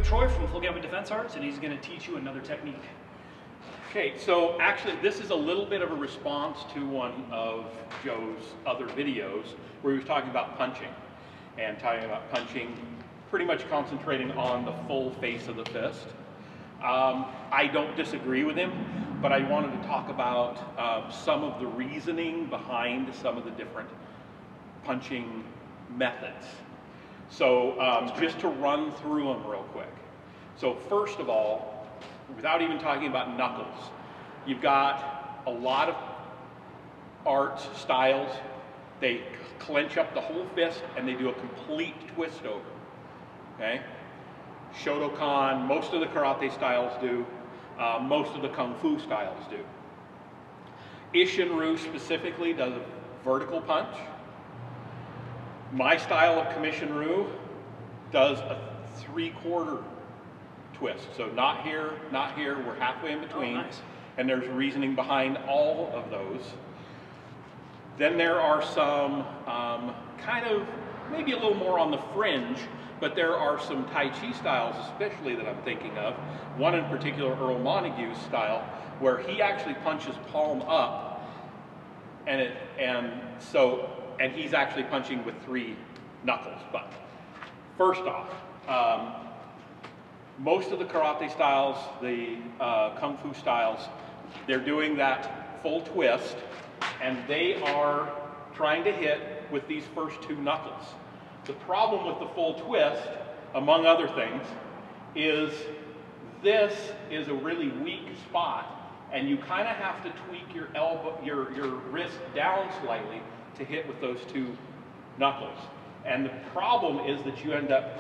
have Troy from Full Gamut Defense Arts, and he's going to teach you another technique. Okay, so actually this is a little bit of a response to one of Joe's other videos where he was talking about punching, and talking about punching, pretty much concentrating on the full face of the fist. I don't disagree with him, but I wanted to talk about some of the reasoning behind some of the different punching methods. So just to run through them real quick. So first of all, without even talking about knuckles, you've got a lot of arts, styles, they clench up the whole fist and they do a complete twist over, okay? Shotokan, most of the karate styles do, most of the kung fu styles do. Isshin-ryu specifically does a vertical punch. My style of commission-ryu does a 3/4 twist. So not here, we're halfway in between. Oh, nice. And there's reasoning behind all of those. Then there are some kind of, maybe a little more on the fringe, but there are some Tai Chi styles especially that I'm thinking of. One in particular, Earl Montague's style, where he actually punches palm up, and he's actually punching with 3 knuckles. But first off, most of the karate styles, the kung fu styles, they're doing that full twist, and they are trying to hit with these first 2 knuckles. The problem with the full twist, among other things, is this is a really weak spot, and you kind of have to tweak your elbow, your wrist down slightly to hit with those 2 knuckles. And the problem is that you end up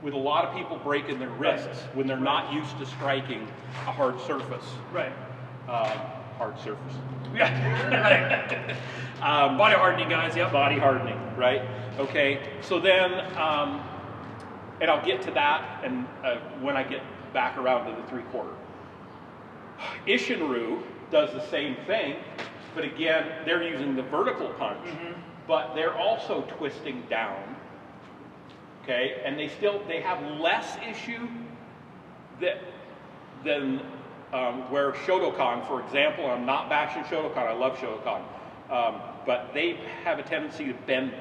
with a lot of people breaking their wrists when they're not used to striking a hard surface. Right. Hard surface. Yeah. Body hardening, guys. Yep. Body hardening, right? Okay. So then, and I'll get to that, and when I get back around to the 3/4. Isshin-ryu does the same thing, but again, they're using the vertical punch, but they're also twisting down. Okay, and they have less issue than where Shotokan, for example, I'm not bashing Shotokan, I love Shotokan, but they have a tendency to bend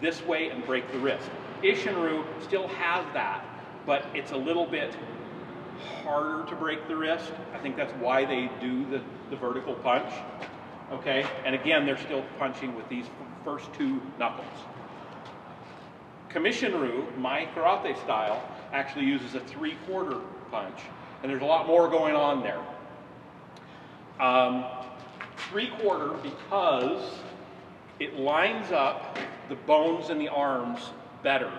this way and break the wrist. Isshin-ryu still has that, but it's a little bit harder to break the wrist. I think that's why they do the vertical punch. Okay, and again, they're still punching with these first 2 knuckles. Commission-ryu, my karate style, actually uses a 3/4 punch, and there's a lot more going on there. 3/4 because it lines up the bones in the arms better.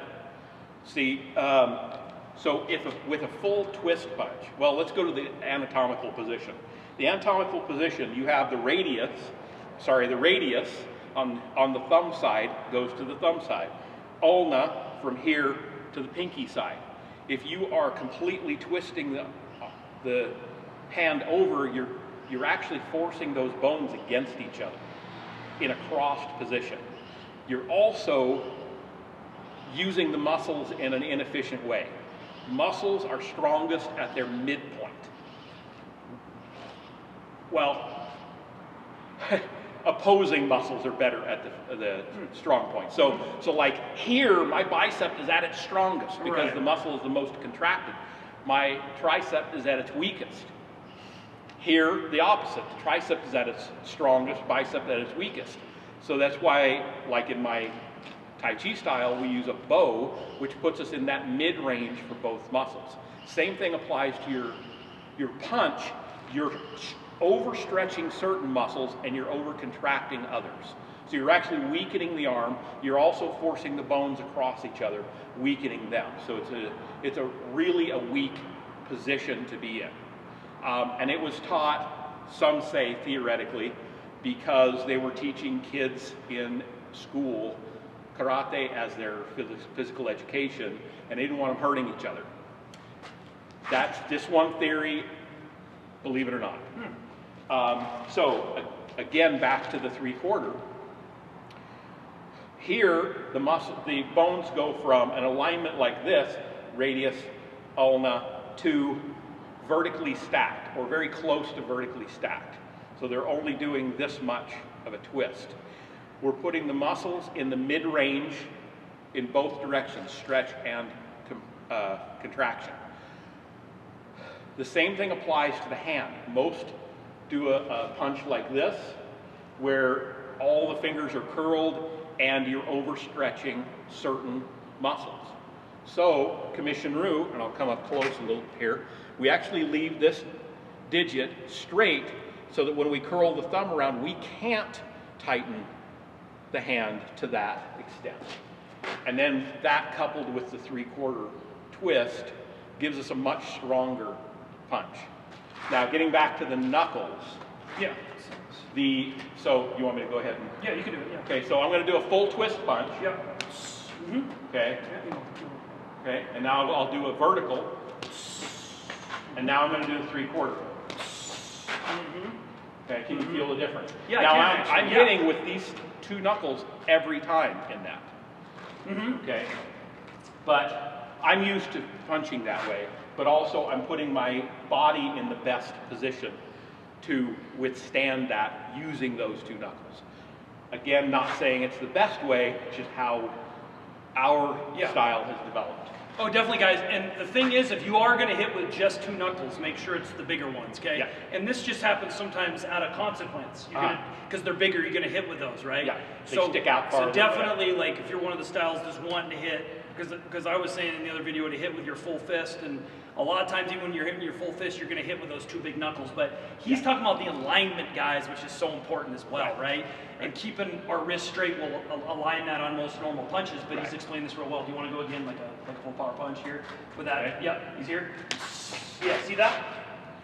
See, so with a full twist punch, well, let's go to the anatomical position. The anatomical position, you have the radius on the thumb side goes to the thumb side. Ulna from here to the pinky side. If you are completely twisting the hand over, you're actually forcing those bones against each other in a crossed position. You're also using the muscles in an inefficient way. Muscles are strongest at their midpoint. Well, opposing muscles are better at the strong point. So like here, my bicep is at its strongest because the muscle is the most contracted. My tricep is at its weakest. Here, the opposite. The tricep is at its strongest, bicep at its weakest. So that's why, like in my Tai Chi style, we use a bow, which puts us in that mid-range for both muscles. Same thing applies to your punch. You're overstretching certain muscles and you're over-contracting others. So you're actually weakening the arm. You're also forcing the bones across each other, weakening them. So it's really a weak position to be in. And it was taught, some say theoretically, because they were teaching kids in school karate as their physical education, and they didn't want them hurting each other. That's just one theory, believe it or not. So again, back to the 3/4. Here, the bones go from an alignment like this, radius ulna to vertically stacked, or very close to vertically stacked. So they're only doing this much of a twist. We're putting the muscles in the mid-range in both directions, stretch and contraction. The same thing applies to the hand. Most do a punch like this, where all the fingers are curled and you're overstretching certain muscles. So, Commission-Rue, and I'll come up close a little here, we actually leave this digit straight so that when we curl the thumb around, we can't tighten the hand to that extent. And then that, coupled with the 3/4 twist, gives us a much stronger punch. Now, getting back to the knuckles. Yeah. So you want me to go ahead and? Yeah, you can do it, yeah. Okay, so I'm going to do a full twist punch. Yep. Mm-hmm. Okay. Yeah. Okay, and now I'll do a vertical. And now I'm going to do the 3/4. Mm-hmm. Okay, can you feel the difference? Yeah, now I can I'm hitting with these 2 knuckles every time in that. Mm-hmm. Okay, but I'm used to punching that way, but also I'm putting my body in the best position to withstand that using those 2 knuckles. Again, not saying it's the best way, it's just how our style has developed. Oh, definitely, guys. And the thing is, if you are going to hit with just 2 knuckles, make sure it's the bigger ones, okay? Yeah. And this just happens sometimes out of consequence. Because they're bigger, you're going to hit with those, right? Yeah, they stick out farther. So definitely, like, if you're one of the styles just wanting to hit, because I was saying in the other video to hit with your full fist, and a lot of times even when you're hitting your full fist, you're going to hit with those 2 big knuckles. But he's talking about the alignment, guys, which is so important as well, right? And keeping our wrist straight will align that on most normal punches, but he's explained this real well. Do you want to go again like a full power punch here with that? Okay. Yep, he's here. Yeah, see that?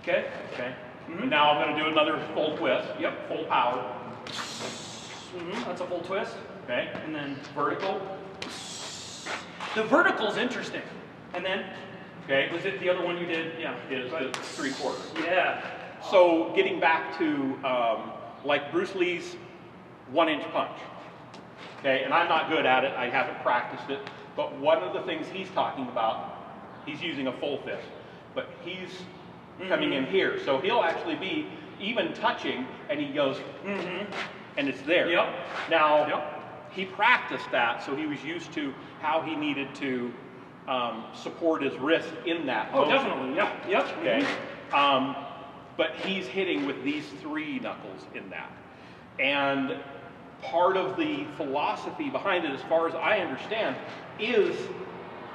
Okay. Okay. Mm-hmm. And now I'm going to do another full twist. Yep, full power. Mm-hmm. That's a full twist. Okay. And then Vertical. the vertical's interesting. And then, Okay. was it the other one you did? Yeah. Is the 3/4. Yeah. So getting back to like Bruce Lee's 1-inch punch. Okay, and I'm not good at it, I haven't practiced it, but one of the things he's talking about, he's using a full fist, but he's coming in here. So he'll actually be even touching, and he goes, and it's there. Yep. Now, he practiced that, so he was used to how he needed to support his wrist in that motion. Definitely. Yep. Yep. Okay. But he's hitting with these 3 knuckles in that. And part of the philosophy behind it, as far as I understand, is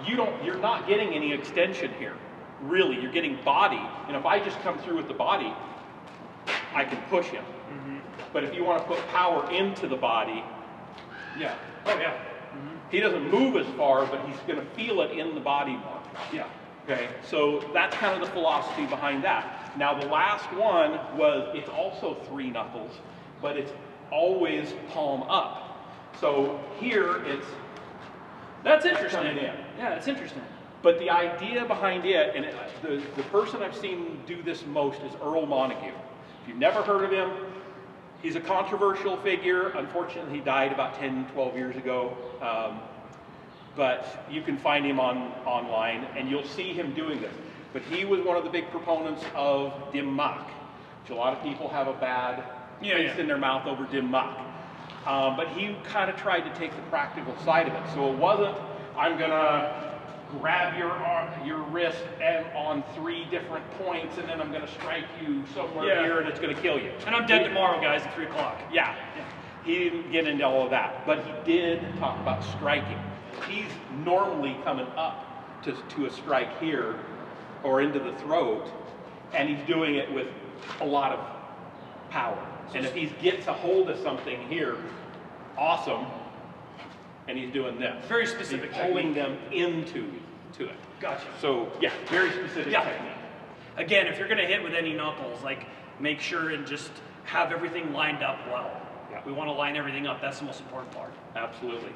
you're not getting any extension here. Really, you're getting body. And if I just come through with the body, I can push him. But if you want to put power into the body, he doesn't move as far, but he's going to feel it in the body more. Yeah. Okay, so that's kind of the philosophy behind that. Now the last one it's also 3 knuckles, but it's always palm up. So here That's interesting. coming in. Yeah, it's interesting. But the idea behind it, and the person I've seen do this most is Earl Montague. If you've never heard of him, he's a controversial figure. Unfortunately, he died about 10, 12 years ago. But you can find him online, and you'll see him doing this. But he was one of the big proponents of dim mak, which a lot of people have a bad taste in their mouth over dim mak. But he kind of tried to take the practical side of it. So it wasn't, I'm going to grab your wrist and on 3 different points, and then I'm going to strike you somewhere here, and it's going to kill you. And I'm dead tomorrow, guys, at 3 o'clock. Yeah. He didn't get into all of that, but he did talk about striking. He's normally coming up to a strike here or into the throat, and he's doing it with a lot of power. And if he gets a hold of something here, awesome, and he's doing this. Very specific He's pulling them into it. Gotcha. So, yeah, very specific technique. Again, if you're going to hit with any knuckles, like, make sure and just have everything lined up well. Yeah. We want to line everything up. That's the most important part. Absolutely.